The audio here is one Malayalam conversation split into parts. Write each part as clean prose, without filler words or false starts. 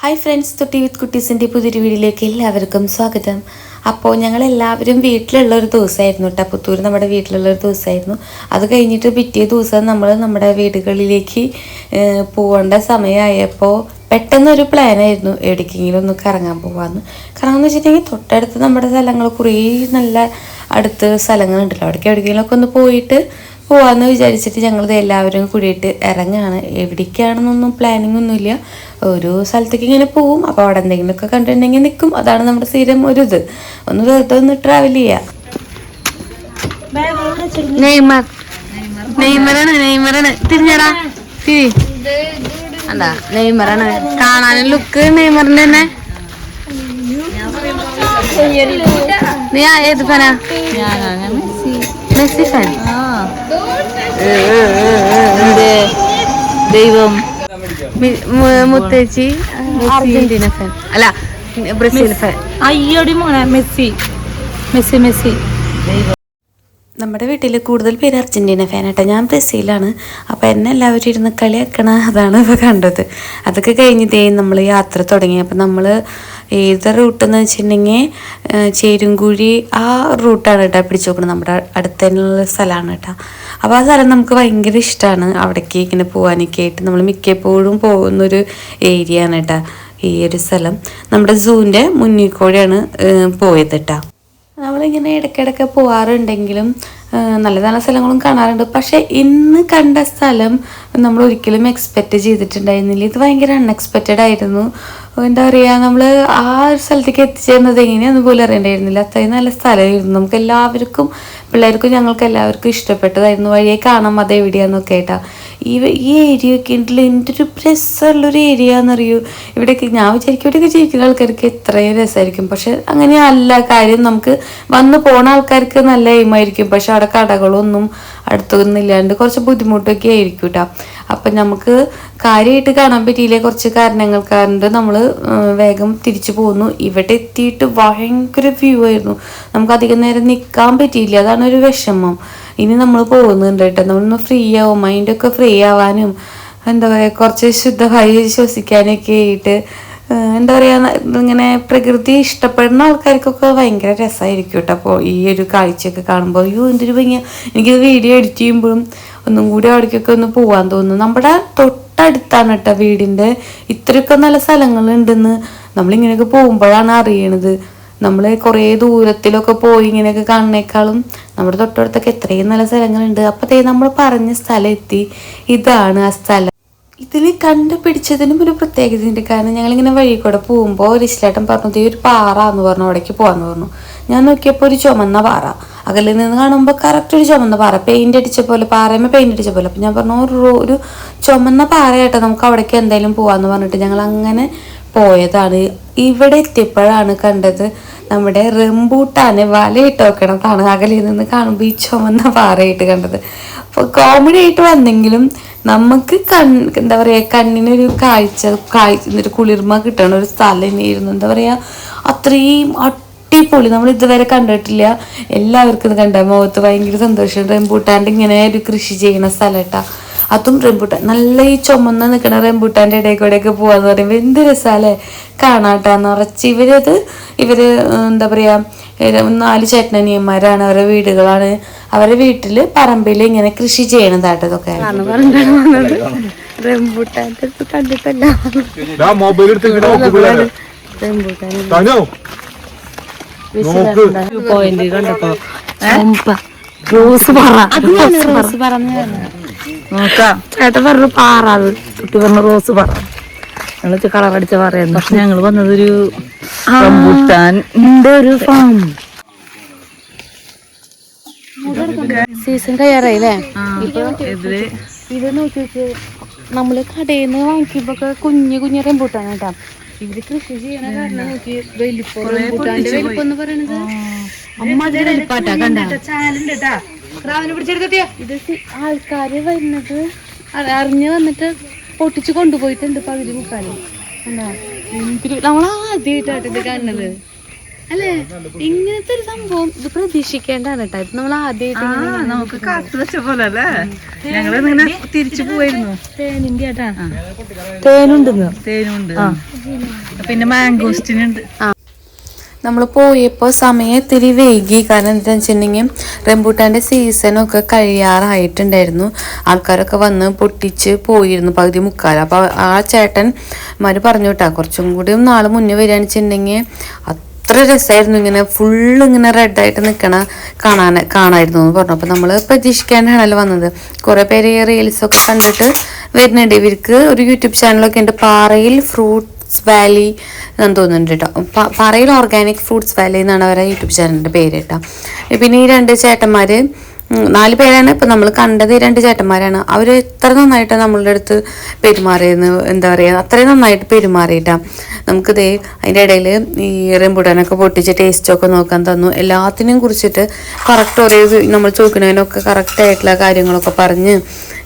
ഹായ് ഫ്രണ്ട്സ്, തൊട്ടി വിത്ത് കുട്ടീസിൻ്റെ പുതിയൊരു വീഡിയോയിലേക്ക് എല്ലാവർക്കും സ്വാഗതം. അപ്പോൾ ഞങ്ങളെല്ലാവരും വീട്ടിലുള്ള ഒരു ദിവസമായിരുന്നു കേട്ടോ. പുത്തൂർ നമ്മുടെ വീട്ടിലുള്ള ഒരു ദിവസമായിരുന്നു. അത് കഴിഞ്ഞിട്ട് പിറ്റേ ദിവസം നമ്മൾ നമ്മുടെ വീടുകളിലേക്ക് പോകേണ്ട സമയമായപ്പോൾ പെട്ടെന്നൊരു പ്ലാനായിരുന്നു എവിടേക്കെങ്കിലും ഒന്ന് കറങ്ങാൻ പോകാമെന്ന്. കറങ്ങാമെന്ന് വെച്ചിട്ടുണ്ടെങ്കിൽ തൊട്ടടുത്ത് നമ്മുടെ സ്ഥലങ്ങൾ കുറേ നല്ല അടുത്ത് സ്ഥലങ്ങളുണ്ടല്ലോ. അവിടേക്ക് എവിടേക്കെങ്കിലുമൊക്കെ ഒന്ന് പോയിട്ട് പോവാമെന്ന് വിചാരിച്ചിട്ട് ഞങ്ങളിത് എല്ലാവരും കൂടിയിട്ട് ഇറങ്ങുകയാണ്. എവിടേക്കാണെന്നൊന്നും പ്ലാനിങ് ഒന്നുമില്ല, ഒരു സ്ഥലത്തേക്ക് ഇങ്ങനെ പോവും. അപ്പോൾ അവിടെ എന്തെങ്കിലുമൊക്കെ കണ്ടിട്ടുണ്ടെങ്കിൽ നിൽക്കും. അതാണ് നമ്മുടെ സ്ഥിരം ഒരു ഇത്. ഒന്ന് വെറുതെ ഒന്ന് ട്രാവൽ ചെയ്യാം. നെയ്മറാണ് തിരിഞ്ഞടാ അല്ല നെയ്മറാണ് കാണാനും ലുക്ക് നെയ്മറിന്റെ തന്നെ. നീ ഏത് ഫാനാ? Messi fan. ദൈവം മുത്തേച്ചി അർജന്റീന ഫാൻ അല്ല ബ്രസീൽ ഫാൻ. അയ്യോടി മോനെ മെസ്സി മെസ്സി മെസ്സി. നമ്മുടെ വീട്ടിൽ കൂടുതൽ പേര് അർജന്റീന ഫാനായിട്ട്, ഞാൻ ബ്രസീലാണ്. അപ്പോൾ എന്നെ എല്ലാവരും ഇരുന്ന് കളിയാക്കണ അതാണ് ഇപ്പോൾ കണ്ടത്. അതൊക്കെ കഴിഞ്ഞിട്ടേ നമ്മൾ യാത്ര തുടങ്ങി. അപ്പോൾ നമ്മൾ ഏത് റൂട്ടെന്ന് വെച്ചിട്ടുണ്ടെങ്കിൽ ചേരുംകുഴി ആ റൂട്ടാണ് കേട്ടോ പിടിച്ചു നോക്കുന്നത്. നമ്മുടെ അടുത്ത് തന്നെയുള്ള സ്ഥലമാണ് കേട്ടോ. അപ്പോൾ ആ സ്ഥലം നമുക്ക് ഭയങ്കര ഇഷ്ടമാണ്. അവിടേക്ക് ഇങ്ങനെ പോകാനൊക്കെ ആയിട്ട് നമ്മൾ മിക്കപ്പോഴും പോകുന്നൊരു ഏരിയ ആണ് കേട്ടോ ഈ ഒരു സ്ഥലം. നമ്മുടെ സൂവിൻ്റെ മുന്നിൽ കൂടെയാണ് പോയത് കേട്ടോ. നമ്മളിങ്ങനെ ഇടയ്ക്കിടയ്ക്ക് പോകാറുണ്ടെങ്കിലും നല്ല നല്ല സ്ഥലങ്ങളും കാണാറുണ്ട്. പക്ഷേ ഇന്ന് കണ്ട സ്ഥലം നമ്മൾ ഒരിക്കലും എക്സ്പെക്റ്റ് ചെയ്തിട്ടുണ്ടായിരുന്നില്ല. ഇത് ഭയങ്കര അൺഎക്സ്പെക്റ്റഡ് ആയിരുന്നു. എന്താ പറയുക, നമ്മൾ ആ ഒരു സ്ഥലത്തേക്ക് എത്തിച്ചേർന്നത് എങ്ങനെയാണെന്ന് പോലും അറിയണ്ടായിരുന്നില്ല. അത്രയും നല്ല സ്ഥലമായിരുന്നു. നമുക്ക് എല്ലാവർക്കും, പിള്ളേർക്കും ഞങ്ങൾക്ക് എല്ലാവർക്കും ഇഷ്ടപ്പെട്ടതായിരുന്നു. വഴിയെ കാണാം അത് എവിടെയാണെന്നൊക്കെ ആയിട്ടാ. ഈ ഏരിയയൊക്കെ ഉണ്ടല്ലോ, എൻ്റെ ഒരു രസമുള്ളൊരു ഏരിയ എന്നറിയൂ. ഇവിടെയൊക്കെ ഞാൻ വിചാരിക്കും ഇവിടെയൊക്കെ ജീവിക്കുന്ന ആൾക്കാർക്ക് എത്രയും രസമായിരിക്കും. പക്ഷെ അങ്ങനെ അല്ല കാര്യം. നമുക്ക് വന്ന് പോണ ആൾക്കാർക്ക് നല്ല എയിമായിരിക്കും. പക്ഷെ അവിടെ കടകളൊന്നും അടുത്തൊന്നുമില്ലാണ്ട് കുറച്ച് ബുദ്ധിമുട്ടൊക്കെ ആയിരിക്കും കേട്ടോ. അപ്പം നമുക്ക് കാര്യമായിട്ട് കാണാൻ പറ്റിയില്ല. കുറച്ച് കാരണങ്ങൾ കാരണം നമ്മൾ വേഗം തിരിച്ചു പോന്നു. ഇവിടെ എത്തിയിട്ട് ഭയങ്കര വ്യൂ ആയിരുന്നു. നമുക്ക് അധികം നേരം നിൽക്കാൻ പറ്റിയില്ല. അതാണ് ഒരു വിഷമം. ഇനി നമ്മൾ പോകുന്നുണ്ട് കേട്ടോ. നമ്മളൊന്ന് ഫ്രീ ആവും, മൈൻഡൊക്കെ ഫ്രീ ആവാനും എന്താ പറയുക കുറച്ച് ശുദ്ധമായി ശ്വസിക്കാനൊക്കെ ആയിട്ട് എന്താ പറയുക, ഇങ്ങനെ പ്രകൃതി ഇഷ്ടപ്പെടുന്ന ആൾക്കാർക്കൊക്കെ ഭയങ്കര രസമായിരിക്കും കേട്ടോ. അപ്പോൾ ഈ ഒരു കാഴ്ചയൊക്കെ കാണുമ്പോൾ അയ്യോ എന്തൊരു ഭംഗിയ. എനിക്കിത് വീഡിയോ എഡിറ്റ് ചെയ്യുമ്പോഴും ഒന്നും കൂടി അവിടേക്കൊക്കെ ഒന്ന് പോകാൻ തോന്നുന്നു. നമ്മുടെ തൊട്ടടുത്താണ് കേട്ടോ വീടിൻ്റെ. ഇത്രയൊക്കെ നല്ല സ്ഥലങ്ങളുണ്ടെന്ന് നമ്മളിങ്ങനെയൊക്കെ പോകുമ്പോഴാണ് അറിയണത്. നമ്മൾ കുറേ ദൂരത്തിലൊക്കെ പോയി ഇങ്ങനെയൊക്കെ കാണുന്നേക്കാളും നമ്മുടെ തൊട്ടടുത്തൊക്കെ എത്രയും നല്ല സ്ഥലങ്ങളുണ്ട്. അപ്പോഴത്തേ നമ്മൾ പറഞ്ഞ സ്ഥലം എത്തി. ഇതാണ് ആ സ്ഥലം. ഇതിൽ കണ്ടുപിടിച്ചതിനും ഒരു പ്രത്യേകതയുണ്ട്. കാരണം ഞങ്ങളിങ്ങനെ വഴി കൂടെ പോകുമ്പോൾ റിശ്ലേട്ടൻ പറഞ്ഞത് ഈ ഒരു പാറ എന്ന് പറഞ്ഞു അവിടേക്ക് പോകാമെന്ന് പറഞ്ഞു. ഞാൻ നോക്കിയപ്പോൾ ഒരു ചുമന്ന പാറ, അകലിൽ നിന്ന് കാണുമ്പോൾ കറക്റ്റ് ഒരു ചുമന്ന പാറ, പെയിൻ്റ് അടിച്ച പോലെ, പാറയുമ്പോൾ പെയിൻ്റ് അടിച്ച പോലെ. അപ്പം ഞാൻ പറഞ്ഞു ഒരു ചുമന്ന പാറയായിട്ട് നമുക്ക് അവിടേക്ക് എന്തായാലും പോകാമെന്ന് പറഞ്ഞിട്ട് ഞങ്ങൾ അങ്ങനെ പോയതാണ്. ഇവിടെ എത്തിയപ്പോഴാണ് കണ്ടത് നമ്മുടെ റംബൂട്ടാന് വലയിട്ട് വെക്കണതാണ്. അകലിൽ നിന്ന് കാണുമ്പോൾ ഈ ചുമന്ന പാറയായിട്ട് കണ്ടത്. അപ്പോൾ കോമഡി ആയിട്ട് വന്നെങ്കിലും നമുക്ക് എന്താ പറയുക കണ്ണിനൊരു ഒരു കുളിർമ കിട്ടണ ഒരു സ്ഥലം തന്നെയായിരുന്നു. എന്താ പറയുക അത്രയും അടിപൊളി. നമ്മൾ ഇതുവരെ കണ്ടിട്ടില്ല. എല്ലാവർക്കും ഇത് കണ്ട മുഖത്ത് ഭയങ്കര സന്തോഷം. റംബൂട്ടാൻ്റെ ഇങ്ങനെ ഒരു കൃഷി ചെയ്യുന്ന സ്ഥലം കേട്ടാ. അതും റംബൂട്ടാൻ നല്ല ഈ ചുമന്ന് നിൽക്കണ റംബൂട്ടാൻ്റെ ഇടയിൽ കൂടെയൊക്കെ പോകാന്ന് പറയുമ്പോൾ എന്ത് രസമല്ലേ കാണാട്ടാ. നിറച്ച് ഇവര് എന്താ പറയുക 4 ചേട്ടനിയന്മാരാണ്. അവരുടെ വീടുകളാണ്. അവരുടെ വീട്ടിൽ പറമ്പിൽ ഇങ്ങനെ കൃഷി ചെയ്യണതായിട്ട് ഇതൊക്കെ റംബൂട്ടാൻ്റെ കണ്ടിട്ടല്ല പോയിന്റ് കണ്ടപ്പോ റോസ് പറ നോക്കാം. ചേട്ടൻ പറഞ്ഞു പാറ, അത് കുട്ടി പറഞ്ഞു റോസ് പറ. ഞങ്ങൾ കളറടിച്ച പറയായിരുന്നു. പക്ഷെ ഞങ്ങൾ വന്നതൊരു റംബൂട്ടാൻ്റെ ഒരു ഫാം. സീസൺ കഴിയാറായില്ലേ? ഇത് നോക്കി വെച്ച് നമ്മള് കടയിൽ നിന്ന് വാങ്ങിക്കുമ്പോ കുഞ്ഞു റംബൂട്ടാൻ കേട്ടാ. ഇവര് കൃഷി ചെയ്യണ കാരണം നോക്കി റംബൂട്ടാന്റെ വലിപ്പം എന്ന് പറയണത് ഇത് ആൾക്കാര് വരുന്നത് അറിഞ്ഞ് വന്നിട്ട് പൊട്ടിച്ച് കൊണ്ടുപോയിട്ടുണ്ട് പകുതി മുക്കാലും. എന്താ നമ്മൾ ആദ്യമായിട്ടാണ് ഇത് കാണുന്നത്. അല്ലേ ഇങ്ങനത്തെ ഒരു സംഭവം ഇത് പ്രതീക്ഷിക്കേണ്ടാണ് കേട്ടോ. ഇത് നമ്മൾ ആദ്യമായിട്ട് നമുക്ക് കാത്തു വെച്ച പോലെ അല്ലേ. ഞങ്ങളിങ്ങനെ തിരിച്ചു പോയിരുന്നു. തേനിന്റെ ആട്ടാ, തേനുണ്ട്, പിന്നെ മാംഗോസ്റ്റിനുണ്ട്. നമ്മൾ പോയപ്പോൾ സമയം ഇത്തിരി വൈകി. കാരണം എന്താണെന്ന് വെച്ചിട്ടുണ്ടെങ്കിൽ റംബൂട്ടാൻ്റെ സീസണൊക്കെ കഴിയാറായിട്ടുണ്ടായിരുന്നു. ആൾക്കാരൊക്കെ വന്ന് പൊട്ടിച്ച് പോയിരുന്നു പകുതി മുക്കാൽ. അപ്പോൾ ആ ചേട്ടന്മാർ പറഞ്ഞു കേട്ടോ കുറച്ചും കൂടി നാൾ മുന്നേ വരികയാണെന്ന് വെച്ചിട്ടുണ്ടെങ്കിൽ അത്ര രസമായിരുന്നു. ഇങ്ങനെ ഫുള്ള് ഇങ്ങനെ റെഡായിട്ട് നിൽക്കണ കാണായിരുന്നു എന്ന് പറഞ്ഞു. അപ്പോൾ നമ്മൾ പ്രതീക്ഷിക്കാനാണല്ലോ വന്നത്. കുറേ പേര് ഈ റീൽസൊക്കെ കണ്ടിട്ട് വരുന്നുണ്ട്. ഇവർക്ക് ഒരു യൂട്യൂബ് ചാനലൊക്കെ ഉണ്ട്, പാറയിൽ ഫ്രൂട്ട്സ് വാലി എന്ന് തോന്നുന്നുണ്ട് കേട്ടോ. പാറയിൽ ഓർഗാനിക് ഫ്രൂട്ട്സ് വാലി എന്നാണ് അവരുടെ യൂട്യൂബ് ചാനലിൻ്റെ പേര് കേട്ടോ. പിന്നെ ഈ 2 ചേട്ടന്മാർ 4 പേരാണ് ഇപ്പം നമ്മൾ കണ്ടത്. 2 ചേട്ടന്മാരാണ്. അവർ എത്ര നന്നായിട്ടാണ് നമ്മളുടെ അടുത്ത് പെരുമാറിയെന്ന്, എന്താ പറയുക, അത്രയും നന്നായിട്ട് പെരുമാറിയിട്ടാണ്. നമുക്കിതേ അതിൻ്റെ ഇടയിൽ ഈ റംബൂട്ടാനൊക്കെ പൊട്ടിച്ച് ടേസ്റ്റൊക്കെ നോക്കാൻ തന്നു. എല്ലാത്തിനെയും കുറിച്ചിട്ട് കറക്റ്റ് ഒരേ നമ്മൾ ചോദിക്കുന്നതിനൊക്കെ കറക്റ്റായിട്ടുള്ള കാര്യങ്ങളൊക്കെ പറഞ്ഞ്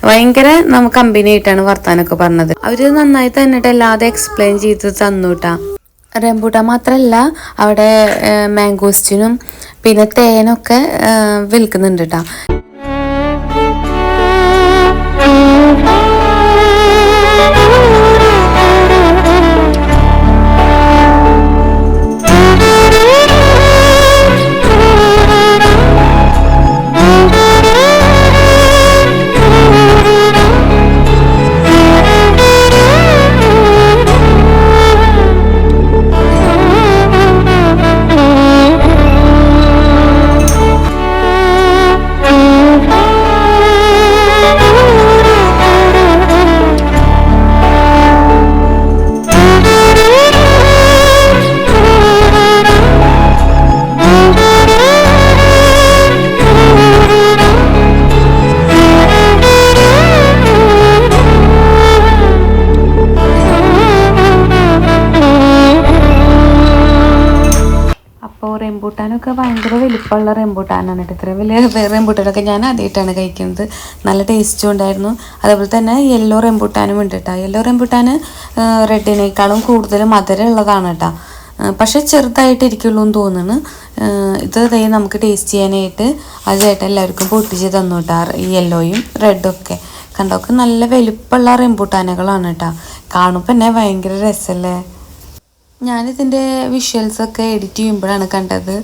ഭയങ്കര നമുക്ക് കമ്പനി ആയിട്ടാണ് വർത്താനൊക്കെ പറഞ്ഞത്. അവർ നന്നായി തന്നിട്ട് എല്ലാതെ എക്സ്പ്ലെയിൻ ചെയ്ത് തന്നു കേട്ടാ. റംബൂട്ടാൻ മാത്രമല്ല അവിടെ മാംഗോസ്റ്റിനും പിന്നെ തേനൊക്കെ വിൽക്കുന്നുണ്ട് കേട്ടോ. റംബൂട്ടാനൊക്കെ ഭയങ്കര വലിപ്പമുള്ള റംബൂട്ടാനാണ് കേട്ടോ. ഇത്ര വലിയ റംബൂട്ടാനൊക്കെ ഞാൻ ആദ്യമായിട്ടാണ് കഴിക്കുന്നത്. നല്ല ടേസ്റ്റും ഉണ്ടായിരുന്നു. അതേപോലെ തന്നെ യെല്ലോ റംബൂട്ടാനും ഉണ്ട് കേട്ടോ. യെല്ലോ റംബൂട്ടാൻ റെഡിനേക്കാളും കൂടുതൽ മധുരം ഉള്ളതാണ് കേട്ടോ. പക്ഷെ ചെറുതായിട്ടിരിക്കുള്ളൂ എന്ന് തോന്നുന്നു. ഇത് നമുക്ക് ടേസ്റ്റ് ചെയ്യാനായിട്ട് അത് ചേട്ടൻ എല്ലാവർക്കും പൊട്ടിച്ച് തന്നു കേട്ടോ. ഈ യെല്ലോയും റെഡും ഒക്കെ കണ്ടോക്കെ നല്ല വലിപ്പമുള്ള റംബൂട്ടാനുകളാണ് കേട്ടോ. കാണുമ്പോൾ തന്നെ ഭയങ്കര രസമല്ലേ. ഞാനിതിൻ്റെ വിഷ്വൽസൊക്കെ എഡിറ്റ് ചെയ്യുമ്പോഴാണ് കണ്ടത്.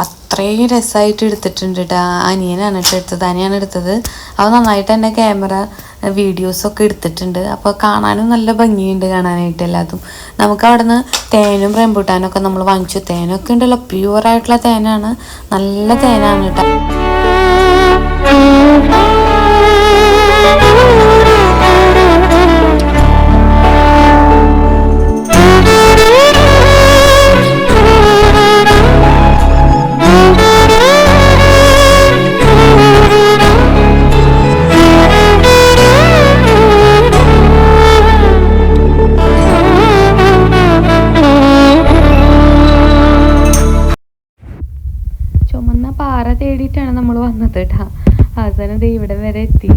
അത്രയും രസമായിട്ട് എടുത്തിട്ടുണ്ട് കേട്ടോ. അനിയനാണ് എടുത്തത്, അനിയാണ് എടുത്തത്. അത് നന്നായിട്ട് തന്നെ ക്യാമറ വീഡിയോസൊക്കെ എടുത്തിട്ടുണ്ട്. അപ്പോൾ കാണാനും നല്ല ഭംഗിയുണ്ട് കാണാനായിട്ട് എല്ലാതും. നമുക്ക് അവിടെ നിന്ന് തേനും റംബൂട്ടാനൊക്കെ നമ്മൾ വാങ്ങിച്ചു. തേനൊക്കെ ഉണ്ടല്ലോ, പ്യുവറായിട്ടുള്ള തേനാണ്, നല്ല തേനാണ് കേട്ടോ. തേടിയിട്ടാണ് നമ്മൾ വന്നത് കേട്ടോ. അവസാനം ദേ ഇവിടെ വരെ എത്തി.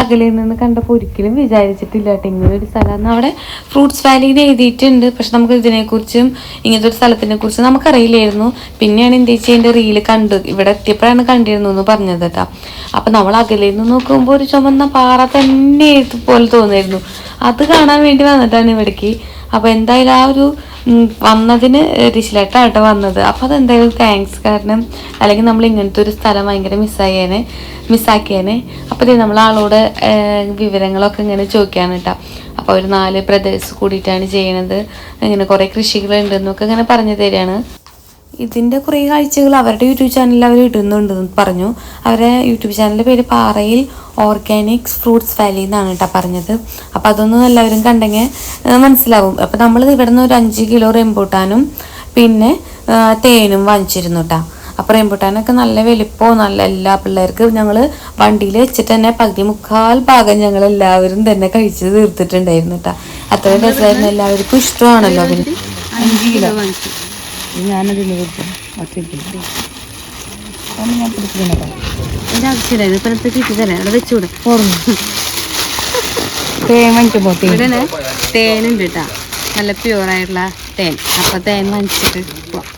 അകലിൽ നിന്ന് കണ്ടപ്പോൾ ഒരിക്കലും വിചാരിച്ചിട്ടില്ല കേട്ടോ ഇങ്ങനെ ഒരു സ്ഥലം. അവിടെ ഫ്രൂട്ട്സ് വാലിയിൽ എഴുതിയിട്ടുണ്ട്, പക്ഷെ നമുക്ക് ഇതിനെക്കുറിച്ചും ഇങ്ങനത്തെ ഒരു സ്ഥലത്തിനെ കുറിച്ചും നമുക്കറിയില്ലായിരുന്നു. പിന്നെയാണ് എന്ത് വെച്ചാൽ എൻ്റെ റീല് കണ്ടു, ഇവിടെ എത്തിയപ്പോഴാണ് കണ്ടിരുന്നു എന്ന് പറഞ്ഞത് കേട്ടോ. അപ്പം നമ്മൾ അകലിൽ നിന്ന് നോക്കുമ്പോൾ ഒരു ചുമന്ന പാറ തന്നെ പോലെ തോന്നിയിരുന്നു. അത് കാണാൻ വേണ്ടി വന്നിട്ടാണ് ഇവിടേക്ക്. അപ്പോൾ എന്തായാലും ആ ഒരു വന്നതിന് രിഷിലേട്ടാട്ടോ വന്നത്. അപ്പോൾ അതെന്തായാലും താങ്ക്സ്. കാരണം അല്ലെങ്കിൽ നമ്മൾ ഇങ്ങനത്തെ ഒരു സ്ഥലം ഭയങ്കര മിസ്സാക്കിയേനെ. അപ്പോൾ ഇത് നമ്മൾ ആളോട് വിവരങ്ങളൊക്കെ ഇങ്ങനെ ചോദിക്കാണ് കേട്ടോ. അപ്പോൾ ഒരു 4 ബ്രദേഴ്സ് കൂടിയിട്ടാണ് ചെയ്യണത്. ഇങ്ങനെ കുറേ കൃഷികളുണ്ടെന്നൊക്കെ ഇങ്ങനെ പറഞ്ഞു തരികയാണ്. ഇതിൻ്റെ കുറേ കാഴ്ചകൾ അവരുടെ യൂട്യൂബ് ചാനലിൽ അവർ ഇടുന്നുണ്ടെന്ന് പറഞ്ഞു. അവരുടെ യൂട്യൂബ് ചാനലിൻ്റെ പേര് പാറയിൽ ഓർഗാനിക് ഫ്രൂട്ട്സ് വാലി എന്നാണ് കേട്ടോ പറഞ്ഞത്. അപ്പോൾ അതൊന്നും എല്ലാവരും കണ്ടെങ്കിൽ മനസ്സിലാവും. അപ്പോൾ നമ്മൾ ഇവിടെ നിന്ന് ഒരു 5 കിലോ റംബൂട്ടാനും പിന്നെ തേനും വാങ്ങിച്ചിരുന്നു കേട്ടോ. അപ്പോൾ റംബൂട്ടാനൊക്കെ നല്ല വലിപ്പവും നല്ല എല്ലാ പിള്ളേർക്ക് ഞങ്ങൾ വണ്ടിയിൽ വെച്ചിട്ട് തന്നെ പകുതി മുക്കാൽ ഭാഗം ഞങ്ങൾ എല്ലാവരും തന്നെ കഴിച്ച് തീർത്തിട്ടുണ്ടായിരുന്നു കേട്ടോ. അത്ര രസമായിരുന്നു, എല്ലാവർക്കും ഇഷ്ടമാണല്ലോ. പിന്നെ 5 കിലോ വാങ്ങിച്ചു. ഞാനതിന് കൊടുത്തു ഞാൻ പിടിച്ചിട്ടുണ്ടോ. എൻ്റെ ആവശ്യമില്ല, ഇപ്പോഴത്തെ കിട്ടി തരാം. അവിടെ വെച്ചുകൂടെ തേൻ വാങ്ങിക്കുമ്പോൾ ഇവിടെ തേനുണ്ട് കേട്ടോ, നല്ല പ്യുവറായിട്ടുള്ള തേൻ. അപ്പോൾ തേൻ വാങ്ങിച്ചിട്ട് പോവാം.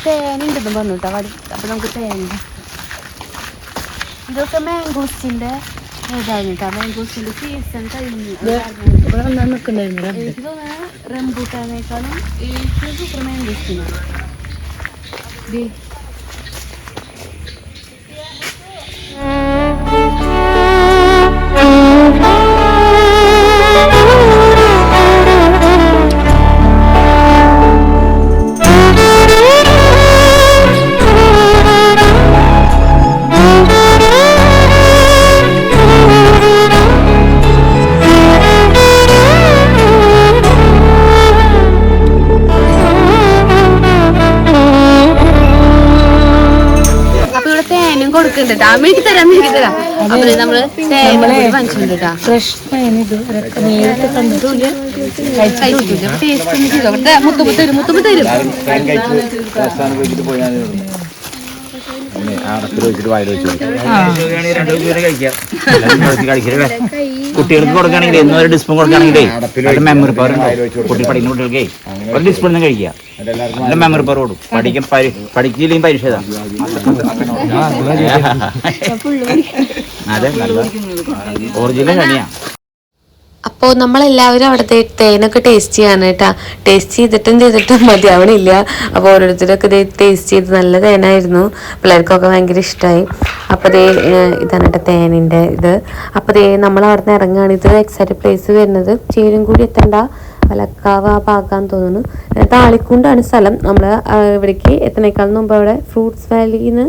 തേനുണ്ടെന്ന് പറഞ്ഞിട്ടോ അപ്പൊ നമുക്ക് തേന ഇതൊക്കെ മാംഗോസ്റ്റിന്റെ ഏതാണ് കേട്ടോ. മാംഗോസ്റ്റിന്റെ സീസൺ കഴിഞ്ഞു. റംബൂട്ടാനേക്കാളും ഏറ്റവും സൂപ്പർ മാംഗോസ്റ്റിനാണ്. കൊടുക്കണ്ട അമ്മയ്ക്ക് തരാം അപ്പൊ നമ്മള് വാങ്ങിച്ചിട്ടുണ്ട് ഫ്രഷ് മുത്തുമ്പ് തരും കുട്ടികൾക്ക് കൊടുക്കുകയാണെങ്കിൽ എന്നും ഒരു ഡിസ്പൂൺ കൊടുക്കുകയാണെങ്കിലേ മെമ്മറി പവർ കുട്ടി പഠിക്കുന്ന കുട്ടികൾക്കേ ഒരു ഡിസ്പൂൺ കഴിക്കുക നല്ല മെമ്മറി പവർ കൊടുക്കും പഠിക്കില്ലെങ്കിൽ പരീക്ഷ അതെ നല്ല ഒറിജിനൽ കണിയാ. അപ്പോൾ നമ്മളെല്ലാവരും അവിടുത്തെ തേനൊക്കെ ടേസ്റ്റ് ചെയ്യാണ് കേട്ടോ. ടേസ്റ്റ് ചെയ്തിട്ടും മതിയാവണില്ല. അപ്പോൾ ഓരോരുത്തരൊക്കെ ടേസ്റ്റ് ചെയ്ത് നല്ല തേനായിരുന്നു. പിള്ളേർക്കൊക്കെ ഭയങ്കര ഇഷ്ടമായി. അപ്പോൾ ഇതാണ് കേട്ടോ തേനിൻ്റെ ഇത്. അപ്പോൾ നമ്മൾ അവിടെ നിന്ന് ഇറങ്ങുകയാണ്. ഇത് എക്സാക്റ്റ് പ്ലേസ് വരുന്നത് ചേരുംകൂടി എത്തേണ്ട വലക്കാവ് ആ ഭാഗമാണെന്ന് തോന്നുന്നു. താളിക്കുണ്ടാണ് സ്ഥലം. നമ്മൾ ഇവിടേക്ക് എത്തണേക്കാൾ മുമ്പ് അവിടെ ഫ്രൂട്ട്സ് വാലിന്ന്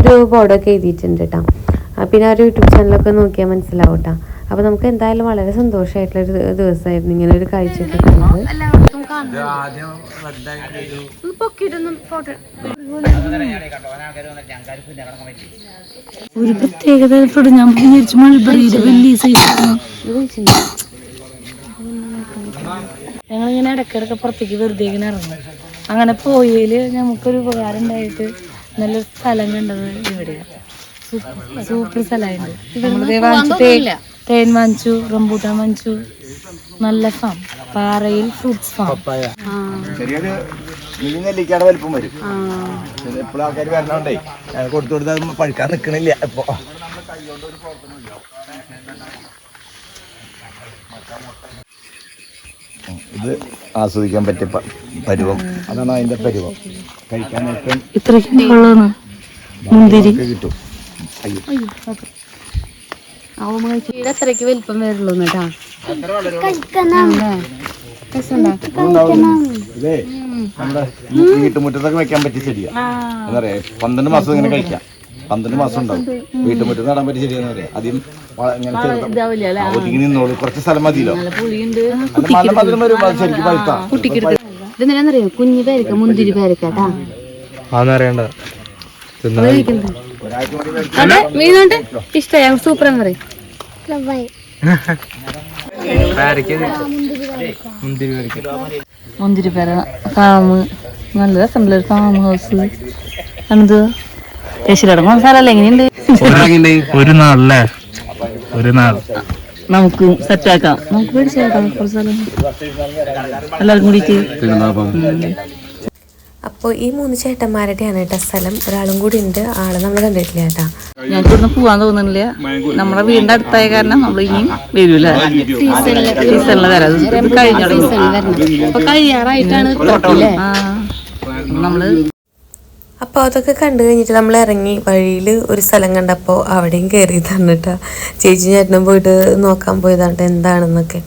ഒരു ബോർഡൊക്കെ എഴുതിയിട്ടുണ്ട് കേട്ടോ. പിന്നെ ആ ഒരു യൂട്യൂബ് ചാനലൊക്കെ നോക്കിയാൽ മനസ്സിലാവും കേട്ടോ. അപ്പോൾ നമുക്ക് എന്തായാലും വളരെ സന്തോഷമായിട്ടുള്ളൊരു ദിവസമായിരുന്നു ഇങ്ങനെ ഒരു കാഴ്ചയൊക്കെ കണ്ടത്. ഒരു പ്രത്യേകത ഞാൻ വിചാരിച്ചു മൾബറിയുടെ വലിയ സൈസ്. ഞങ്ങളിങ്ങനെ ഇടയ്ക്കിടയ്ക്ക് പുറത്തേക്ക് വെറുതെ ഇങ്ങനെ ഇറങ്ങും. അങ്ങനെ പോയതിൽ നമുക്കൊരു ഉപകാരം ഉണ്ടായിട്ട് നല്ലൊരു സ്ഥലം കണ്ടത് ഇവിടെയാണ്. സൂപ്പർ സ്ഥലമായിട്ട് തേൻ വാങ്ങിച്ചു, റംബൂട്ടാൻ വാങ്ങിച്ചു. നല്ല ഫാം, പാറയിൽ ഫ്രൂട്ട്സ് ഫാം. നെല്ലിക്കയുടെ വലിപ്പം വരും. എപ്പോഴും ആൾക്കാർ വരണോണ്ടേ കൊടുത്തു കൊടുത്താൽ പഴുക്കാൻ നിൽക്കണില്ല. ഇപ്പൊ ഇത് ആസ്വദിക്കാൻ പറ്റിയ പരുവം. അതാണ് അതിന്റെ പരുവം. കഴിക്കാനായിട്ട് മുന്തിരി കിട്ടും. അത്രയ്ക്ക് വലിപ്പം വരുള്ളൂ കേട്ടാ. ഇതേ നമ്മുടെ വീട്ടുമുറ്റത്തൊക്കെ വെക്കാൻ പറ്റിയ ചെടിയാ. എന്താ പറയാ 12 മാസം ഇങ്ങനെ കഴിക്കാം. 12 മാസം ഉണ്ടാവും. വീട്ടുമുറ്റത്ത് നടാൻ പറ്റിയ ചെടിയാന്ന് പറയാം. ആദ്യം ഒതുങ്ങി നിന്നോളൂ. കുറച്ച് സ്ഥലം മതിയല്ലോ. ശരിക്കും പഴുത്താ ഇതെന്തിനാന്നറിയോ? കുഞ്ഞു പേരക്ക, മുന്തിരി പേരക്കാട്ടാ. ഇഷ്ടമായി സൂപ്പറാന്ന് പറയും. മുന്തിരി പേര ഫാമ് നല്ല രസമുള്ള ഒരു ഫാം ഹൗസ്. എന്ത് കേശിലട മസാല എങ്ങനെയുണ്ട്? ഒരു നാൾ നമുക്ക് സെറ്റാക്കാം. നമുക്ക് മേടിച്ചേക്കാം കുറച്ച് സ്ഥലം എല്ലാവർക്കും കൂടിയിട്ട്. അപ്പോൾ ഈ 3 ചേട്ടന്മാരുടെയാണ് കേട്ടോ സ്ഥലം. ഒരാളും കൂടി ഉണ്ട്. ആളെ നമ്മൾ കണ്ടിട്ടില്ല കേട്ടാ. ഞങ്ങൾക്ക് ഇവിടുന്ന് പോവാൻ തോന്നുന്നില്ല. നമ്മുടെ വീടിന്റെ അടുത്തായ കാരണം നമ്മൾ ഇനിയും വരൂല. സീസണില് വരാം. കഴിയാറായിട്ടാണ് നമ്മള്. അപ്പോൾ അതൊക്കെ കണ്ടു കഴിഞ്ഞിട്ട് നമ്മൾ ഇറങ്ങി. വഴിയിൽ ഒരു സ്ഥലം കണ്ടപ്പോൾ അവിടെയും കയറിയതാണ് കേട്ടോ. ചേച്ചി ചേട്ടനും പോയിട്ട് നോക്കാൻ പോയതാണ് എന്താണെന്നൊക്കെ.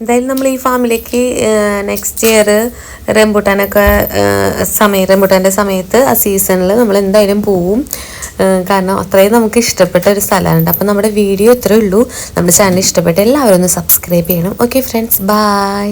എന്തായാലും നമ്മൾ ഈ ഫാമിലേക്ക് നെക്സ്റ്റ് ഇയർ റംബൂട്ടാൻ്റെ സമയത്ത് ആ സീസണിൽ നമ്മൾ എന്തായാലും പോവും. കാരണം അത്രയും നമുക്ക് ഇഷ്ടപ്പെട്ട ഒരു സ്ഥലമാണ്. അപ്പോൾ നമ്മുടെ വീഡിയോ ഇത്രയേ ഉള്ളൂ. നമ്മുടെ ചാനൽ ഇഷ്ടപ്പെട്ട എല്ലാവരും ഒന്ന് സബ്സ്ക്രൈബ് ചെയ്യണം. Okay friends, by.